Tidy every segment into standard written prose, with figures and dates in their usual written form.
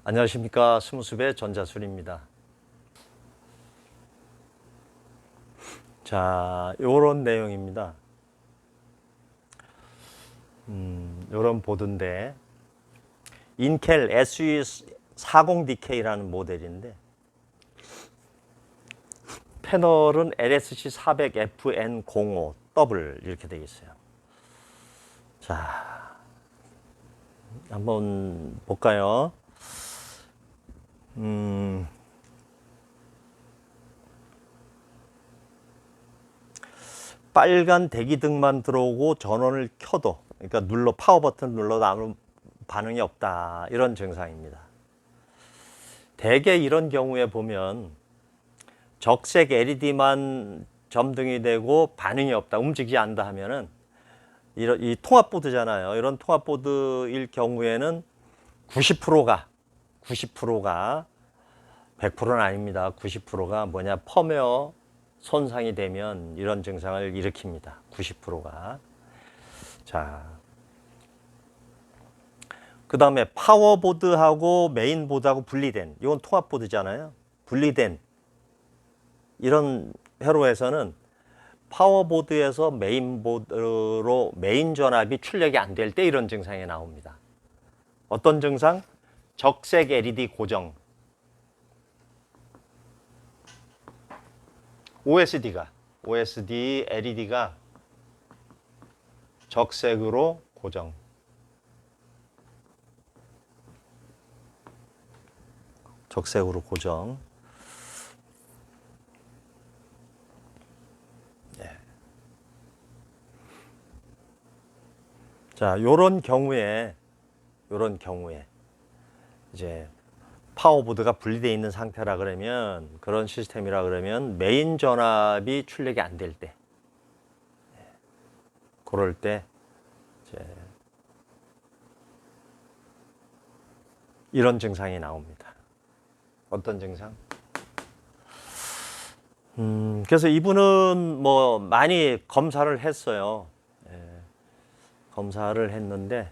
안녕하십니까. 스무스의 전자술입니다. 자, 요런 내용입니다. 요런 보드인데 인텔 SE40DK라는 모델인데 패널은 LSC400FN05W 이렇게 되어 있어요. 자, 한번 볼까요? 빨간 대기등만 들어오고 전원을 켜도, 그러니까 파워 버튼 눌러도 아무 반응이 없다, 이런 증상입니다. 대개 이런 경우에 보면 적색 LED만 점등이 되고 반응이 없다, 움직이지 않는다 하면은 이 통합보드잖아요. 이런 통합보드일 경우에는 90%가 100%는 아닙니다. 90%가 뭐냐, 펌웨어 손상이 되면 이런 증상을 일으킵니다. 90%가. 자, 그 다음에 파워보드하고 메인보드하고 분리된, 이건 통합보드잖아요. 분리된 이런 회로에서는 파워보드에서 메인보드로 메인 전압이 출력이 안 될 때 이런 증상이 나옵니다. 어떤 증상? 적색 LED 고정. OSD LED가 적색으로 고정. 적색으로 고정. 네. 자, 요런 경우에 이제 파워보드가 분리되어 있는 상태라 그러면, 그런 시스템이라 그러면 메인 전압이 출력이 안 될 때, 그럴 때 이제 이런 증상이 나옵니다. 어떤 증상? 그래서 이분은 뭐 많이 검사를 했어요. 검사를 했는데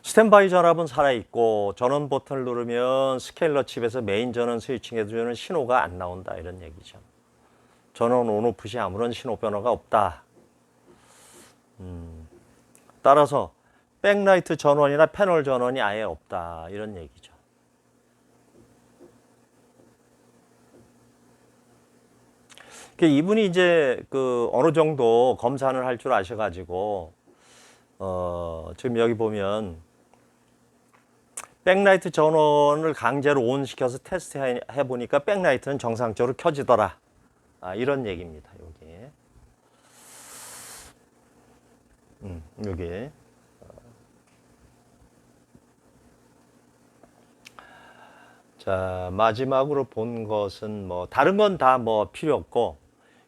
스탠바이 전압은 살아있고 전원 버튼을 누르면 스케일러 칩에서 메인 전원 스위칭 해주는 신호가 안 나온다, 이런 얘기죠. 전원 온오프 시 아무런 신호 변화가 없다. 따라서 백라이트 전원이나 패널 전원이 아예 없다, 이런 얘기죠. 이분이 이제 어느 정도 검사를 할 줄 아셔가지고 지금 여기 보면 백라이트 전원을 강제로 온 시켜서 테스트 해보니까 백라이트는 정상적으로 켜지더라, 이런 얘기입니다. 여기 자, 마지막으로 본 것은 뭐 다른 건 다 뭐 필요 없고,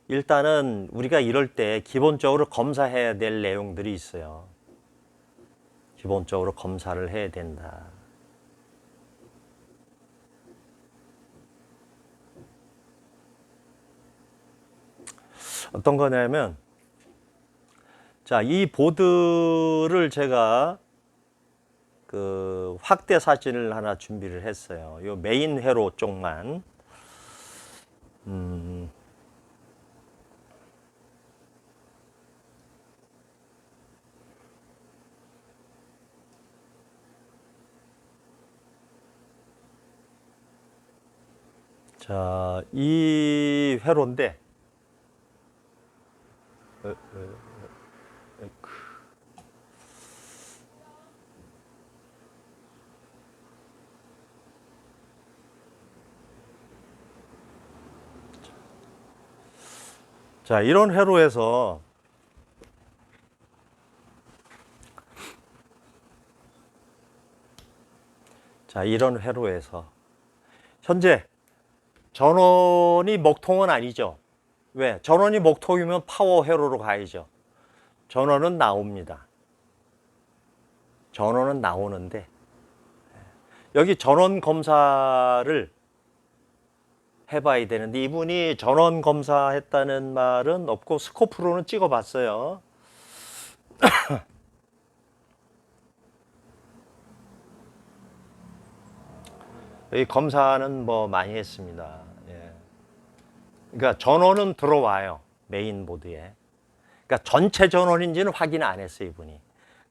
일단은 우리가 이럴 때 기본적으로 검사해야 될 내용들이 있어요. 기본적으로 검사를 해야 된다. 어떤 거냐면, 자, 이 보드를 제가 확대 사진을 하나 준비를 했어요. 요 메인 회로 쪽만. 자, 이 회로인데, 자, 이런 회로에서 현재 전원이 먹통은 아니죠. 왜? 전원이 먹통이면 파워 회로로 가야죠. 전원은 나옵니다. 전원은 나오는데 여기 전원 검사를 해봐야 되는데, 이분이 전원 검사했다는 말은 없고 스코프로는 찍어봤어요. 이 검사는 뭐 많이 했습니다. 예. 그러니까 전원은 들어와요. 메인보드에. 그러니까 전체 전원인지는 확인 안 했어요, 이분이.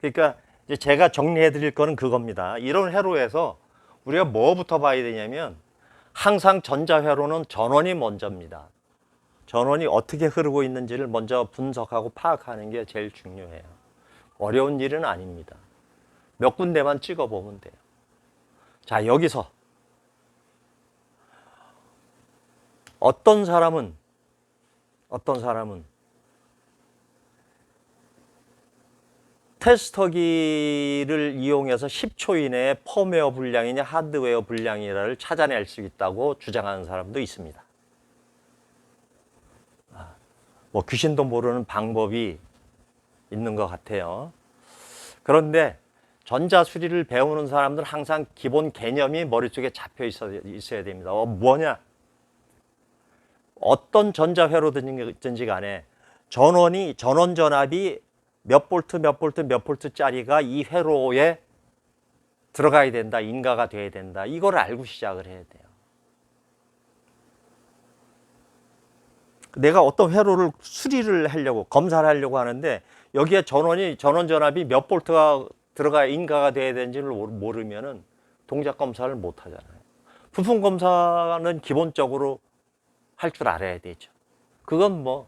그러니까 이제 제가 정리해 드릴 거는 그겁니다. 이런 회로에서 우리가 뭐부터 봐야 되냐면 항상 전자회로는 전원이 먼저입니다. 전원이 어떻게 흐르고 있는지를 먼저 분석하고 파악하는 게 제일 중요해요. 어려운 일은 아닙니다. 몇 군데만 찍어보면 돼요. 자, 여기서 어떤 사람은 테스터기를 이용해서 10초 이내에 펌웨어 불량이냐 하드웨어 불량이냐를 찾아낼 수 있다고 주장하는 사람도 있습니다. 뭐 귀신도 모르는 방법이 있는 것 같아요. 그런데 전자수리를 배우는 사람들은 항상 기본 개념이 머릿속에 잡혀 있어야 됩니다. 뭐냐? 어떤 전자회로든지 간에 전원 전압이 몇 볼트 몇 볼트 몇 볼트짜리가 이 회로에 들어가야 된다, 인가가 돼야 된다. 이걸 알고 시작을 해야 돼요. 내가 어떤 회로를 수리를 하려고, 검사를 하려고 하는데 여기에 전원 전압이 몇 볼트가 들어가야 인가가 돼야 되는지를 모르면은 동작 검사를 못 하잖아요. 부품 검사는 기본적으로 할 줄 알아야 되죠. 그건 뭐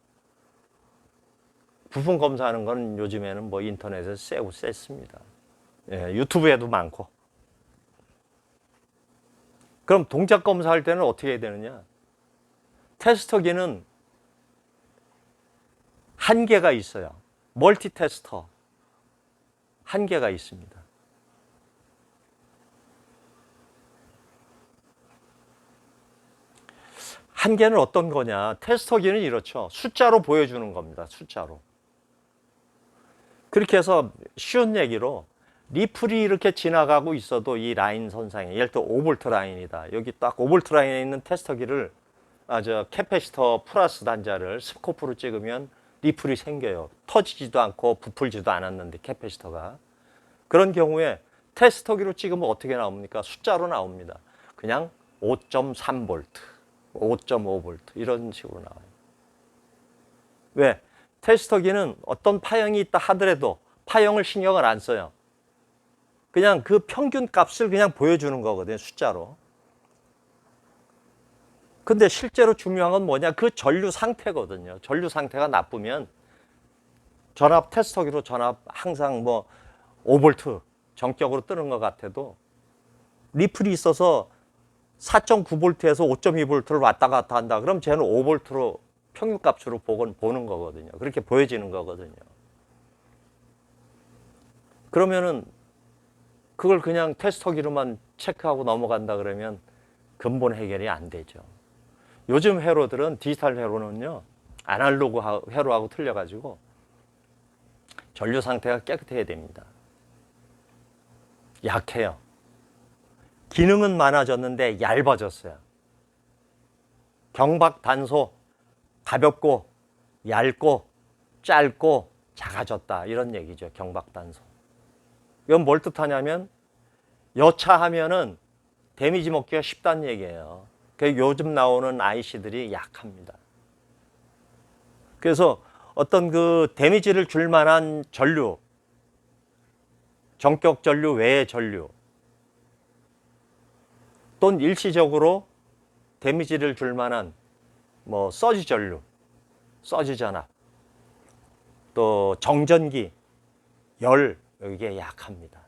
부품 검사하는 건 요즘에는 뭐 인터넷에 셌습니다. 예, 유튜브에도 많고. 그럼 동작 검사할 때는 어떻게 해야 되느냐? 테스터기는 한계가 있어요. 멀티 테스터 한계가 있습니다. 한계는 어떤 거냐? 테스터기는 이렇죠. 숫자로 보여주는 겁니다. 숫자로. 그렇게 해서 쉬운 얘기로 리플이 이렇게 지나가고 있어도 이 라인 선상에, 예를 들어 5V 라인이다. 여기 딱 5V 라인에 있는 테스터기를 캐패시터 플러스 단자를 스코프로 찍으면 리플이 생겨요. 터지지도 않고 부풀지도 않았는데 캐패시터가. 그런 경우에 테스터기로 찍으면 어떻게 나옵니까? 숫자로 나옵니다. 그냥 5.3V, 5.5V 이런 식으로 나와요. 왜? 테스터기는 어떤 파형이 있다 하더라도 파형을 신경을 안 써요. 그냥 그 평균 값을 그냥 보여주는 거거든요, 숫자로. 근데 실제로 중요한 건 뭐냐? 그 전류 상태거든요. 전류 상태가 나쁘면 전압 테스터기로 전압 항상 뭐 5V 정격으로 뜨는 것 같아도 리플이 있어서 4.9V에서 5.2V를 왔다 갔다 한다. 그럼 쟤는 5V로 평균값으로 보는 거거든요. 그렇게 보여지는 거거든요. 그러면은 그걸 그냥 테스터기로만 체크하고 넘어간다 그러면 근본 해결이 안 되죠. 요즘 회로들은 디지털 회로는요, 아날로그 회로하고 틀려가지고 전류 상태가 깨끗해야 됩니다. 약해요. 기능은 많아졌는데 얇아졌어요. 경박 단소 가볍고 얇고 짧고 작아졌다 이런 얘기죠. 경박 단소. 이건 뭘 뜻하냐면 여차하면은 데미지 먹기가 쉽다는 얘기예요. 요즘 나오는 IC들이 약합니다. 그래서 어떤 그 데미지를 줄 만한 전류, 정격 전류 외의 전류 또는 일시적으로 데미지를 줄 만한 뭐 서지 전류, 서지 전압, 또 정전기, 열 이게 약합니다.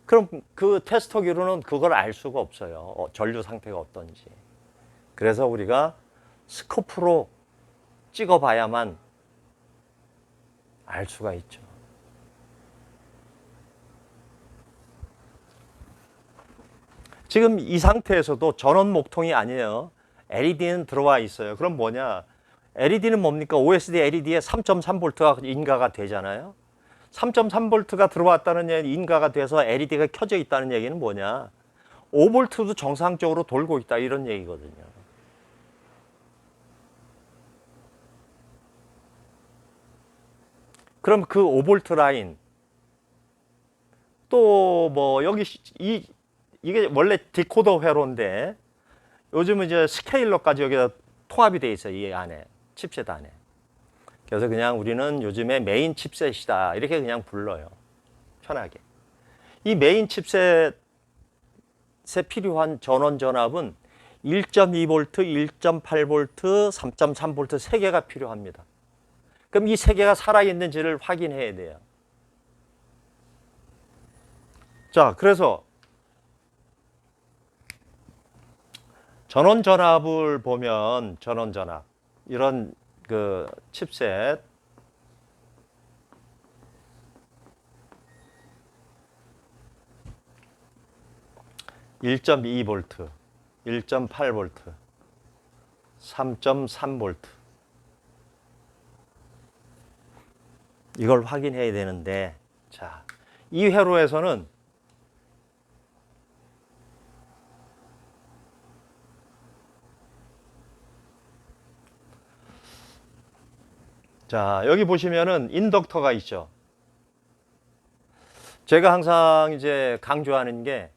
그럼 그 테스터기로는 그걸 알 수가 없어요. 전류 상태가 어떤지. 그래서 우리가 스코프로 찍어봐야만 알 수가 있죠. 지금 이 상태에서도 전원 목통이 아니에요. LED는 들어와 있어요. 그럼 뭐냐? LED는 뭡니까? OSD LED에 3.3V가 인가가 되잖아요. 3.3V가 들어왔다는 얘기, 인가가 돼서 LED가 켜져 있다는 얘기는 뭐냐? 5V도 정상적으로 돌고 있다 이런 얘기거든요. 그럼 그 5V 라인 또 뭐 여기 이게 원래 디코더 회로인데 요즘은 이제 스케일러까지 여기다 통합이 돼 있어요. 이 안에 칩셋 안에. 그래서 그냥 우리는 요즘에 메인 칩셋이다 이렇게 그냥 불러요. 편하게. 이 메인 칩셋에 필요한 전원 전압은 1.2V, 1.8V, 3.3V 세 개가 필요합니다. 그럼 이 세 개가 살아있는지를 확인해야 돼요. 자, 그래서 전원 전압을 보면 전원 전압 이런 그 칩셋 1.2V, 1.8V, 3.3V 이걸 확인해야 되는데 자, 이 회로에서는 자, 여기 보시면은 인덕터가 있죠. 제가 항상 이제 강조하는 게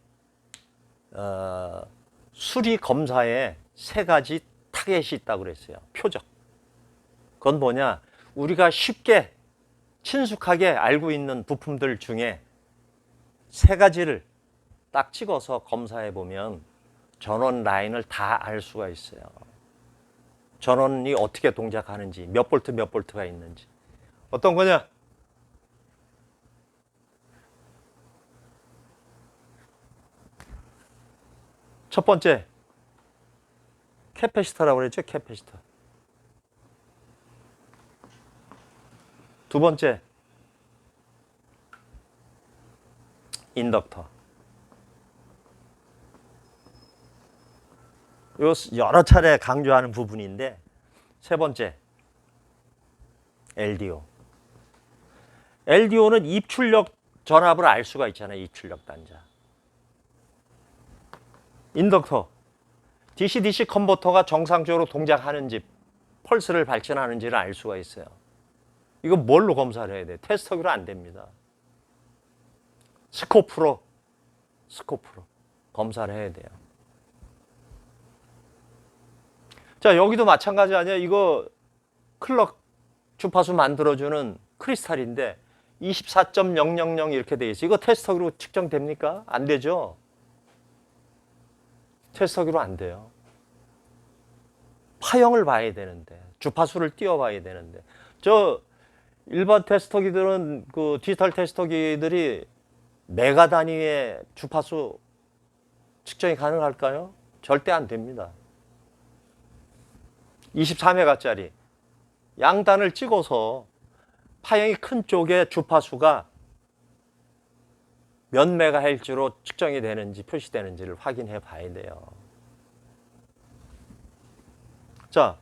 수리 검사에 세 가지 타겟이 있다고 그랬어요. 표적. 그건 뭐냐? 우리가 쉽게 친숙하게 알고 있는 부품들 중에 세 가지를 딱 찍어서 검사해 보면 전원 라인을 다 알 수가 있어요. 전원이 어떻게 동작하는지, 몇 볼트 몇 볼트가 있는지. 어떤 거냐? 첫 번째, 캐패시터라고 그랬죠? 캐패시터. 두 번째, 인덕터. 요 여러 차례 강조하는 부분인데 세 번째, LDO. LDO는 입출력 전압을 알 수가 있잖아요. 입출력 단자. 인덕터. DC-DC 컨버터가 정상적으로 동작하는지 펄스를 발전하는지를 알 수가 있어요. 이거 뭘로 검사를 해야 돼? 테스터기로 안 됩니다. 스코프로 검사를 해야 돼요. 자, 여기도 마찬가지 아니야? 이거 클럭 주파수 만들어주는 크리스탈인데 24.000 이렇게 돼 있어요. 이거 테스터기로 측정됩니까? 안 되죠? 테스터기로 안 돼요. 파형을 봐야 되는데, 주파수를 띄워봐야 되는데. 저 일반 테스터기들은 그 디지털 테스터기들이 메가 단위의 주파수 측정이 가능할까요? 절대 안 됩니다. 24메가짜리 양단을 찍어서 파형이 큰 쪽의 주파수가 몇 메가헬츠로 측정이 되는지 표시되는지를 확인해 봐야 돼요. 자,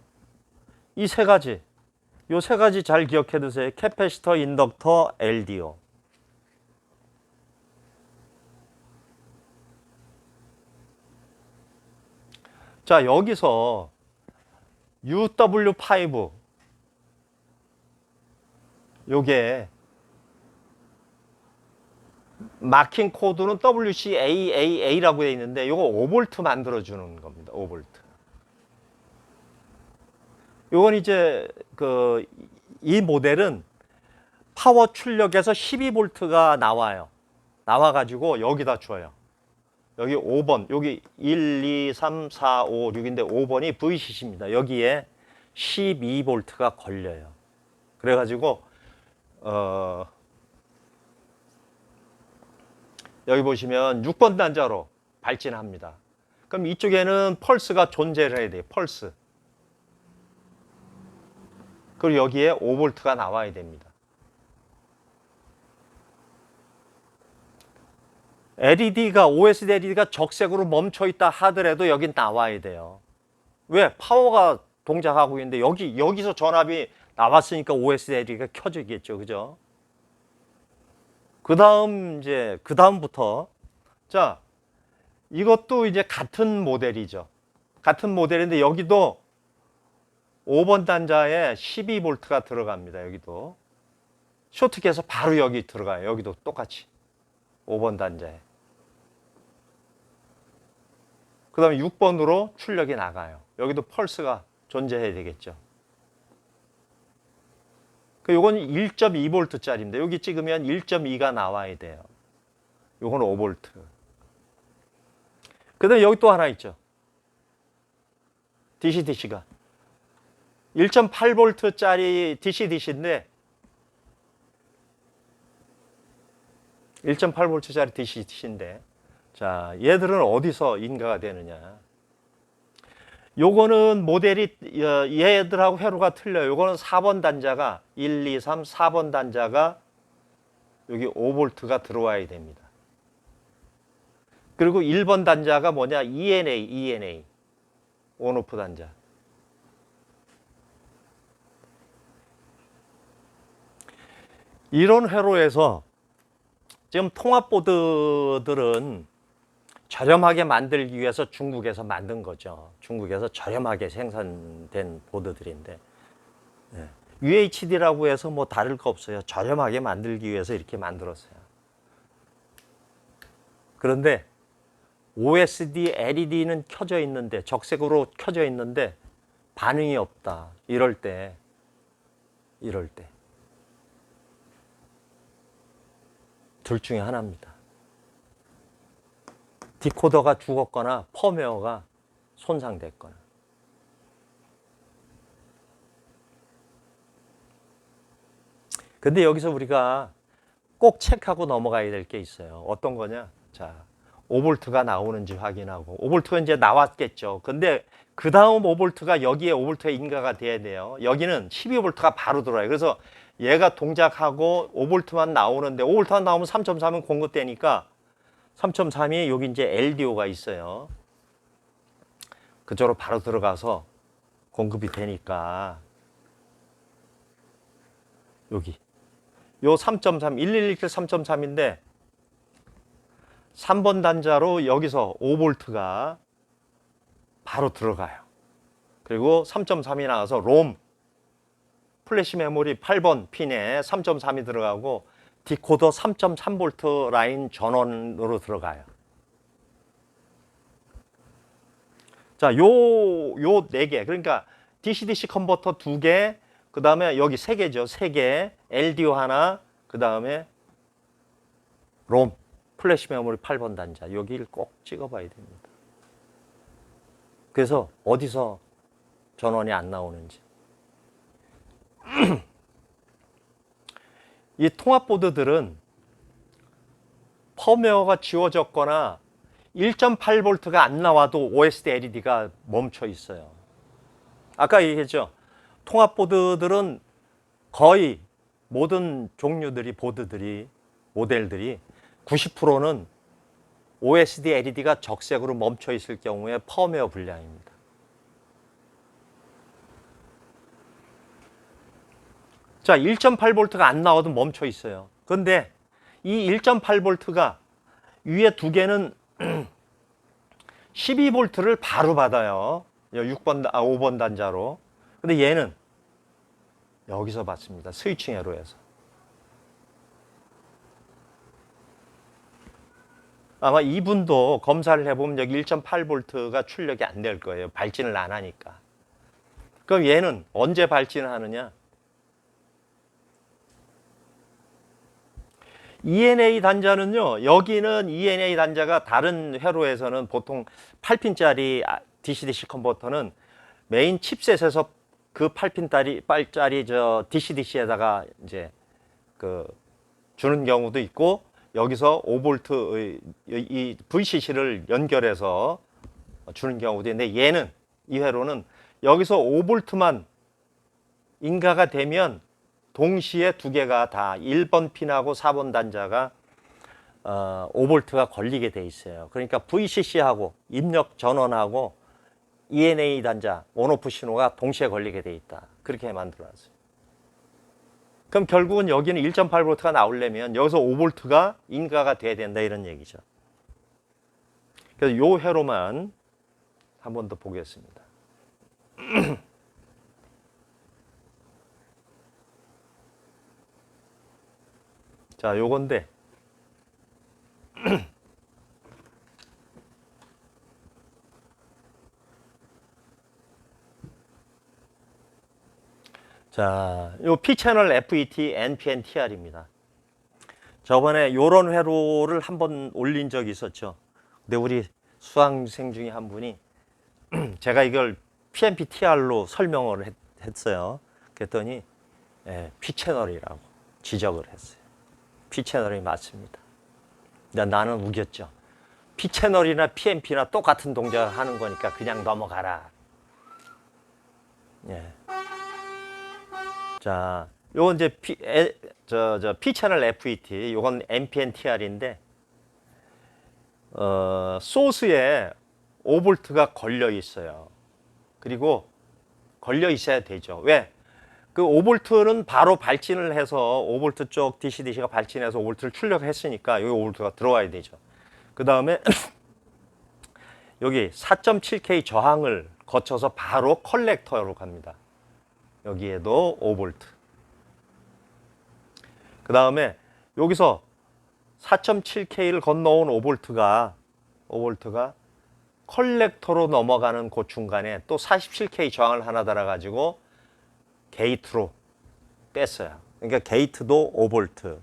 이 세 가지, 요 세 가지 잘 기억해 두세요. 캐패시터, 인덕터, LDO. 자, 여기서 UW5 요게 마킹 코드는 WCAAA라고 되어 있는데 요거 5V 만들어주는 겁니다. 5V. 요건 이제 이 모델은 파워 출력에서 12V가 나와요. 나와가지고 여기다 줘요. 여기 5번, 여기 1, 2, 3, 4, 5, 6인데 5번이 VCC입니다. 여기에 12V가 걸려요. 그래가지고 여기 보시면 6번 단자로 발진합니다. 그럼 이쪽에는 펄스가 존재를 해야 돼요. 펄스. 그리고 여기에 5V가 나와야 됩니다. LED가 OSD LED가 적색으로 멈춰 있다 하더라도 여긴 나와야 돼요. 왜? 파워가 동작하고 있는데 여기서 전압이 나왔으니까 OSD LED가 켜지겠죠. 그죠? 그다음부터 자, 이것도 이제 같은 모델이죠. 같은 모델인데 여기도 5번 단자에 12V가 들어갑니다. 여기도. 쇼트키에서 바로 여기 들어가요. 여기도 똑같이 5번 단자에. 그 다음에 6번으로 출력이 나가요. 여기도 펄스가 존재해야 되겠죠. 요건 1.2V짜리인데 여기 찍으면 1.2가 나와야 돼요. 요건 5V. 그 다음에 여기 또 하나 있죠. DC-DC가 1.8V짜리 DC-DC인데 1.8V짜리 DC-DC인데 자, 얘들은 어디서 인가가 되느냐. 요거는 모델이 얘들하고 회로가 틀려요. 요거는 4번 단자가 1, 2, 3, 4번 단자가 여기 5V가 들어와야 됩니다. 그리고 1번 단자가 뭐냐? ENA 온오프 단자. 이런 회로에서 지금 통합보드들은 저렴하게 만들기 위해서 중국에서 만든 거죠. 중국에서 저렴하게 생산된 보드들인데 UHD라고 해서 뭐 다를 거 없어요. 저렴하게 만들기 위해서 이렇게 만들었어요. 그런데 OSD LED는 켜져 있는데 적색으로 켜져 있는데 반응이 없다. 이럴 때 둘 중에 하나입니다. 디코더가 죽었거나 펌웨어가 손상됐거나. 근데 여기서 우리가 꼭 체크하고 넘어가야 될 게 있어요. 어떤 거냐? 자, 5V가 나오는지 확인하고 5V가 이제 나왔겠죠. 근데 그 다음 5V가 여기에 5V가 인가가 돼야 돼요. 여기는 12V가 바로 들어와요. 그래서 얘가 동작하고 5V만 나오는데 5V만 나오면 3.3은 공급되니까 3.3이 여기 이제 LDO가 있어요. 그쪽으로 바로 들어가서 공급이 되니까 여기 요 3.3, 1117 3.3인데 3번 단자로 여기서 5V가 바로 들어가요. 그리고 3.3이 나와서 롬 플래시 메모리 8번 핀에 3.3이 들어가고 디코더 3.3V 라인 전원으로 들어가요. 자, 요 4개. 그러니까 DC-DC 컨버터 2개, 그 다음에 여기 3개죠. 3개, LDO 하나, 그 다음에 롬, 플래시 메모리 8번 단자. 여기를 꼭 찍어봐야 됩니다. 그래서 어디서 전원이 안 나오는지. 이 통합보드들은 펌웨어가 지워졌거나 1.8V가 안 나와도 OSD LED가 멈춰 있어요. 아까 얘기했죠. 통합보드들은 거의 모든 종류들이 보드들이 모델들이 90%는 OSD LED가 적색으로 멈춰 있을 경우에 펌웨어 불량입니다. 자, 1.8V가 안 나와도 멈춰 있어요. 그런데 이 1.8V가 위에 두 개는 12V를 바로 받아요. 5번 단자로. 근데 얘는 여기서 받습니다. 스위칭 에러에서. 아마 이분도 검사를 해보면 여기 1.8V가 출력이 안 될 거예요. 발진을 안 하니까. 그럼 얘는 언제 발진을 하느냐? ENA 단자는요, 여기는 ENA 단자가 다른 회로에서는 보통 8핀짜리 DC-DC 컨버터는 메인 칩셋에서 그 8핀짜리 DC-DC에다가 이제 주는 경우도 있고, 여기서 5V 이 VCC를 연결해서 주는 경우도 있는데, 얘는 이 회로는 여기서 5V만 인가가 되면 동시에 두 개가 다 1번 핀하고 4번 단자가 5V가 걸리게 돼 있어요. 그러니까 VCC하고 입력 전원하고 ENA 단자 온오프 신호가 동시에 걸리게 돼 있다. 그렇게 만들어놨어요. 그럼 결국은 여기는 1.8V가 나오려면 여기서 5V가 인가가 돼야 된다 이런 얘기죠. 그래서 요 회로만 한 번 더 보겠습니다. 자, 요건데 자, 요 P채널 FET, NPN-TR입니다. 저번에 요런 회로를 한번 올린 적이 있었죠. 근데 우리 수강생 중에 한 분이 제가 이걸 PNP-TR로 설명을 했어요. 그랬더니 P채널이라고 지적을 했어요. P채널이 맞습니다. 나는 우겼죠. P채널이나 PNP나 똑같은 동작을 하는 거니까 그냥 넘어가라. 예. 자, 요건 이제 P채널 FET, 요건 NPN-TR인데, 소스에 5V가 걸려 있어요. 그리고 걸려 있어야 되죠. 왜? 그 5V는 바로 발진을 해서 5V 쪽 DC-DC가 발진해서 5V를 출력했으니까 여기 5V가 들어와야 되죠. 그 다음에 여기 4.7K 저항을 거쳐서 바로 컬렉터로 갑니다. 여기에도 5V. 그 다음에 여기서 4.7K를 건너온 5V가 컬렉터로 넘어가는 그 중간에 또 47K 저항을 하나 달아가지고 게이트로 뺐어요. 그러니까 게이트도 5V,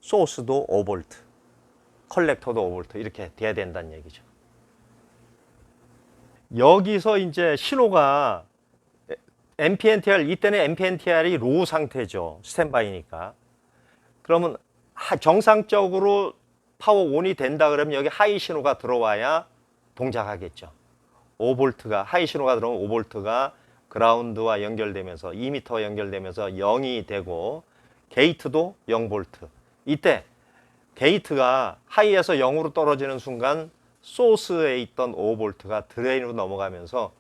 소스도 5V, 컬렉터도 5V 이렇게 돼야 된다는 얘기죠. 여기서 이제 신호가 NPN-TR, 이때는 NPN-TR이 로우 상태죠. 스탠바이니까. 그러면 정상적으로 파워 온이 된다 그러면 여기 하이 신호가 들어와야 동작하겠죠. 5V가, 하이 신호가 들어오면 5V가 그라운드와 연결되면서 2m와 연결되면서 0이 되고 게이트도 0V. 이때 게이트가 하이에서 0으로 떨어지는 순간 소스에 있던 5V가 드레인으로 넘어가면서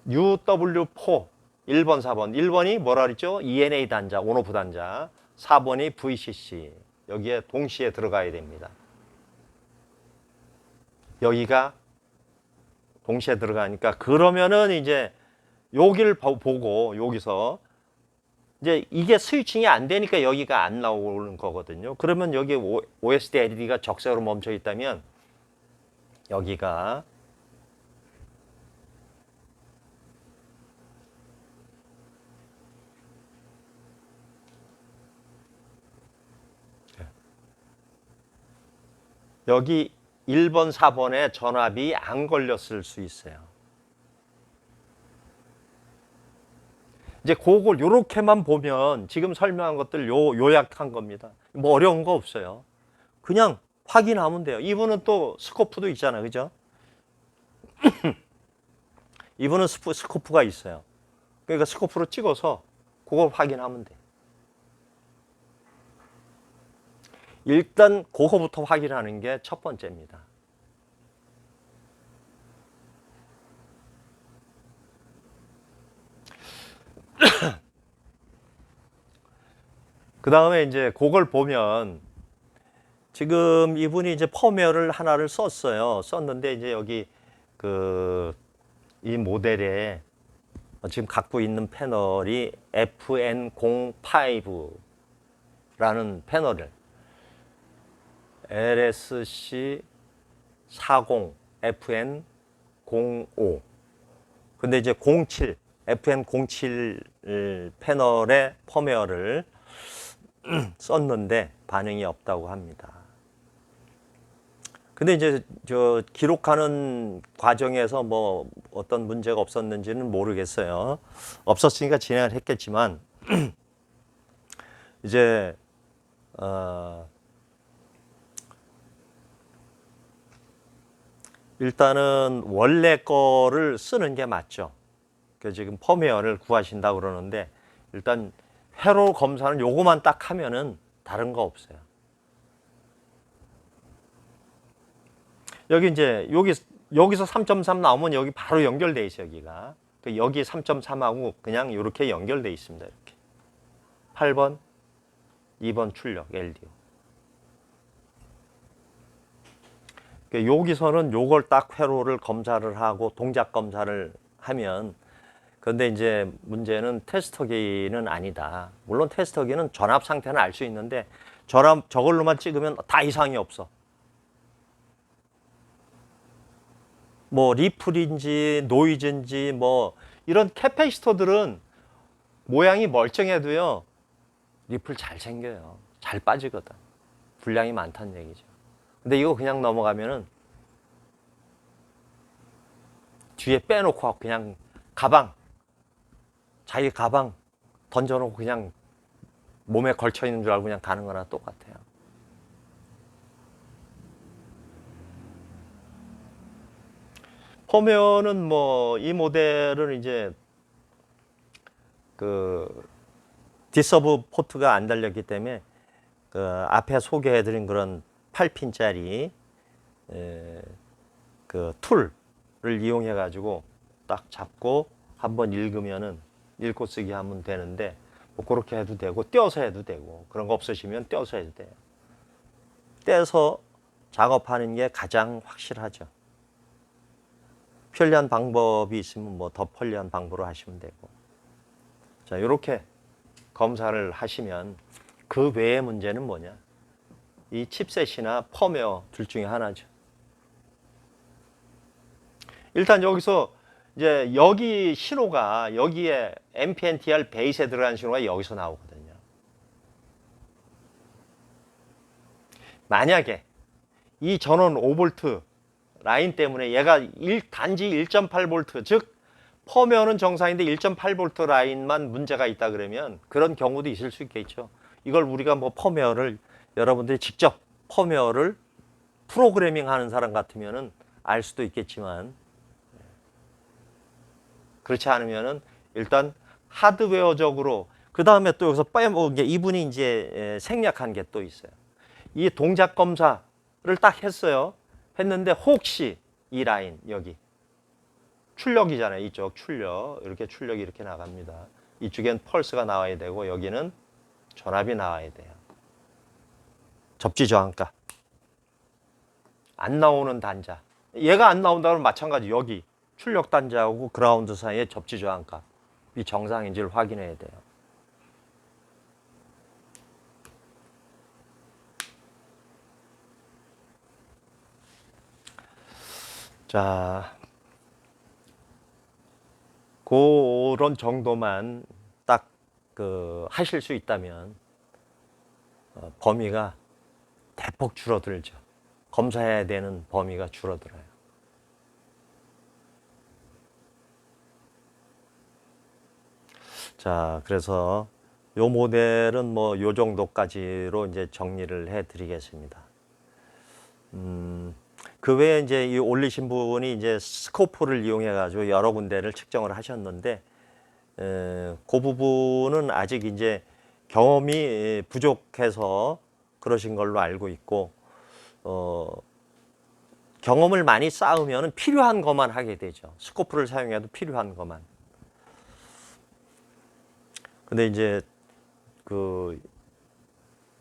UW4 1번, 4번. 1번이 뭐라 그랬죠? ENA 단자, 온오프 단자. 4번이 VCC. 여기에 동시에 들어가야 됩니다. 여기가 동시에 들어가니까 그러면은 이제 여기를 보고 여기서 이제 이게 스위칭이 안 되니까 여기가 안 나오는 거거든요. 그러면 여기 OSD LED가 적색으로 멈춰 있다면 여기가 여기 1번, 4번에 전압이 안 걸렸을 수 있어요. 이제 그걸 요렇게만 보면 지금 설명한 것들 요약한 겁니다. 뭐 어려운 거 없어요. 그냥 확인하면 돼요. 이분은 또 스코프도 있잖아요. 그죠? 이분은 스코프가 있어요. 그러니까 스코프로 찍어서 그걸 확인하면 돼. 일단 그거부터 확인하는 게 첫 번째입니다. 그 다음에 이제 그걸 보면 지금 이분이 이제 펌웨어를 하나를 썼는데 이제 여기 이 모델에 지금 갖고 있는 패널이 FN05라는 패널을 LSC40 FN05 근데 이제 07 FN07 패널의 펌웨어를 썼는데 반응이 없다고 합니다. 근데 이제 저 기록하는 과정에서 뭐 어떤 문제가 없었는지는 모르겠어요. 없었으니까 진행을 했겠지만 이제 일단은 원래 거를 쓰는 게 맞죠. 그 지금 펌웨어를 구하신다고 그러는데 일단 회로 검사는 요거만 딱 하면은 다른 거 없어요. 여기 이제 여기서 3.3 나오면 여기 바로 연결돼 있어요. 여기가 여기 3.3하고 그냥 이렇게 연결돼 있습니다. 이렇게 8번, 2번 출력 LDO. 여기서는 요걸 딱 회로를 검사를 하고 동작 검사를 하면 그런데 이제 문제는 테스터기는 아니다. 물론 테스터기는 전압 상태는 알 수 있는데 전압 저걸로만 찍으면 다 이상이 없어. 뭐 리플인지 노이즈인지 뭐 이런 캐패시터들은 모양이 멀쩡해도요 리플 잘 생겨요. 잘 빠지거든. 분량이 많다는 얘기죠. 근데 이거 그냥 넘어가면은 뒤에 빼놓고 그냥 가방, 자기 가방 던져놓고 그냥 몸에 걸쳐 있는 줄 알고 그냥 가는 거나 똑같아요. 보면은 뭐 이 모델은 이제 그 디서브 포트가 안 달렸기 때문에 그 앞에 소개해드린 그런 8핀짜리 그 툴을 이용해 가지고 딱 잡고 한번 읽으면은 읽고 쓰기 하면 되는데 뭐 그렇게 해도 되고 떼어서 해도 되고 그런 거 없으시면 떼어서 해도 돼요. 떼서 작업하는 게 가장 확실하죠. 편리한 방법이 있으면 뭐 더 편리한 방법으로 하시면 되고. 자, 이렇게 검사를 하시면 그 외의 문제는 뭐냐? 이 칩셋이나 펌웨어 둘 중에 하나죠. 일단 여기서 이제 여기 신호가 여기에 MPNTR 베이스에 들어간 신호가 여기서 나오거든요. 만약에 이 전원 5V 라인 때문에 얘가 단지 1.8V 즉 펌웨어는 정상인데 1.8V 라인만 문제가 있다 그러면 그런 경우도 있을 수 있겠죠. 이걸 우리가 뭐 펌웨어를 여러분들이 직접 펌웨어를 프로그래밍 하는 사람 같으면은 알 수도 있겠지만 그렇지 않으면은 일단 하드웨어적으로 그 다음에 또 여기서 빼먹은 게 이분이 이제 생략한 게 또 있어요. 이 동작 검사를 딱 했어요. 했는데 혹시 이 라인 여기 출력이잖아요. 이쪽 출력 이렇게 출력이 이렇게 나갑니다. 이쪽엔 펄스가 나와야 되고 여기는 전압이 나와야 돼요. 접지 저항값 안 나오는 단자 얘가 안 나온다면 마찬가지 여기 출력 단자하고 그라운드 사이의 접지 저항값이 정상인지를 확인해야 돼요. 자, 그런 정도만 딱 하실 수 있다면 범위가 대폭 줄어들죠. 검사해야 되는 범위가 줄어들어요. 자, 그래서 요 모델은 뭐 요 정도까지로 이제 정리를 해 드리겠습니다. 그 외에 이제 이 올리신 분이 이제 스코프를 이용해 가지고 여러 군데를 측정을 하셨는데 그 부분은 아직 이제 경험이 부족해서 그러신 걸로 알고 있고 경험을 많이 쌓으면 필요한 것만 하게 되죠. 스코프를 사용해도 필요한 것만. 근데 이제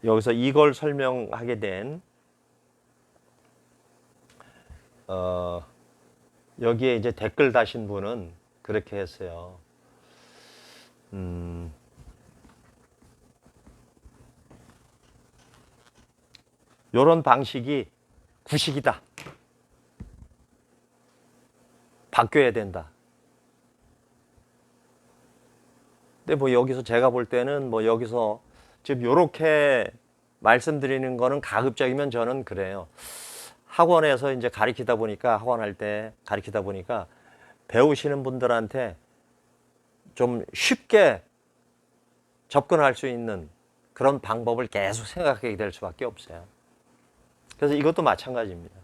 여기서 이걸 설명하게 된 여기에 이제 댓글 다신 분은 그렇게 했어요. 요런 방식이 구식이다. 바뀌어야 된다. 근데 뭐 여기서 제가 볼 때는 뭐 여기서 지금 요렇게 말씀드리는 거는 가급적이면 저는 그래요. 학원에서 이제 가르치다 보니까 학원할 때 가르치다 보니까 배우시는 분들한테 좀 쉽게 접근할 수 있는 그런 방법을 계속 생각하게 될 수밖에 없어요. 그래서 이것도 마찬가지입니다.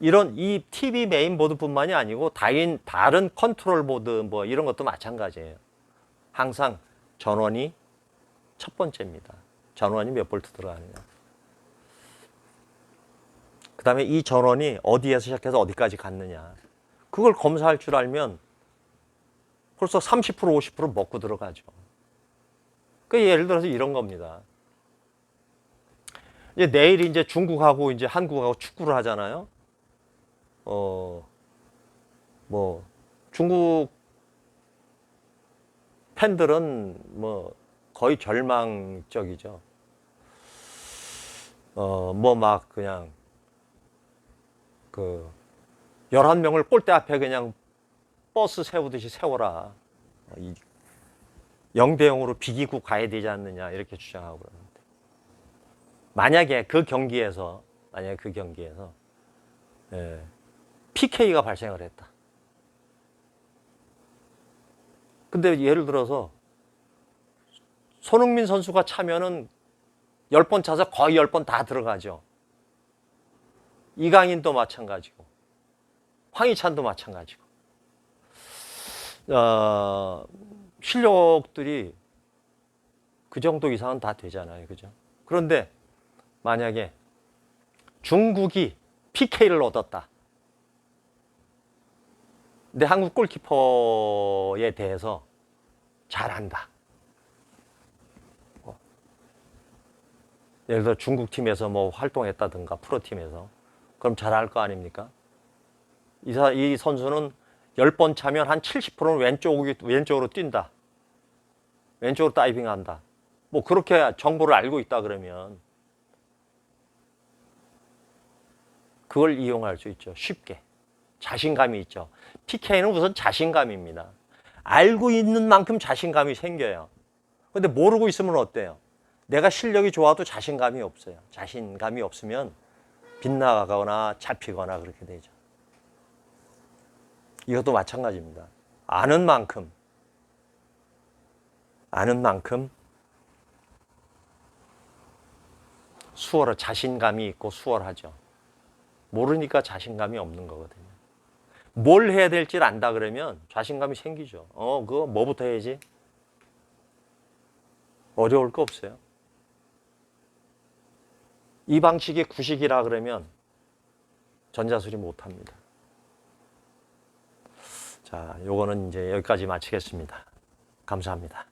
이 TV 메인보드뿐만이 아니고 다른 컨트롤 보드 뭐 이런 것도 마찬가지예요. 항상 전원이 첫 번째입니다. 전원이 몇 볼트 들어가느냐. 그 다음에 이 전원이 어디에서 시작해서 어디까지 갔느냐. 그걸 검사할 줄 알면 벌써 30% 50% 먹고 들어가죠. 그 예를 들어서 이런 겁니다. 이제 내일 이제 중국하고 이제 한국하고 축구를 하잖아요. 뭐 중국 팬들은 뭐 거의 절망적이죠. 뭐 막 그냥 그 11명을 골대 앞에 그냥 버스 세우듯이 세워라. 0대 0으로 비기고 가야 되지 않느냐 이렇게 주장하고 그러는데 만약에 그 경기에서 PK가 발생을 했다. 근데 예를 들어서 손흥민 선수가 차면은 10번 차서 거의 10번 다 들어가죠. 이강인도 마찬가지고 황희찬도 마찬가지고 실력들이 그 정도 이상은 다 되잖아요. 그죠? 그런데 만약에 중국이 PK를 얻었다. 근데 한국 골키퍼에 대해서 잘한다. 예를 들어 중국 팀에서 뭐 활동했다든가 프로팀에서 그럼 잘할 거 아닙니까? 이 선수는 10번 차면 한 70%는 왼쪽으로 뛴다. 왼쪽으로 다이빙한다. 뭐 그렇게 정보를 알고 있다 그러면 그걸 이용할 수 있죠. 쉽게. 자신감이 있죠. PK는 우선 자신감입니다. 알고 있는 만큼 자신감이 생겨요. 근데 모르고 있으면 어때요? 내가 실력이 좋아도 자신감이 없어요. 자신감이 없으면 빗나가거나 잡히거나 그렇게 되죠. 이것도 마찬가지입니다. 아는 만큼 자신감이 있고 수월하죠. 모르니까 자신감이 없는 거거든요. 뭘 해야 될지 안다 그러면 자신감이 생기죠. 그거 뭐부터 해야지? 어려울 거 없어요. 이 방식이 구식이라 그러면 전자수리 못합니다. 자, 요거는 이제 여기까지 마치겠습니다. 감사합니다.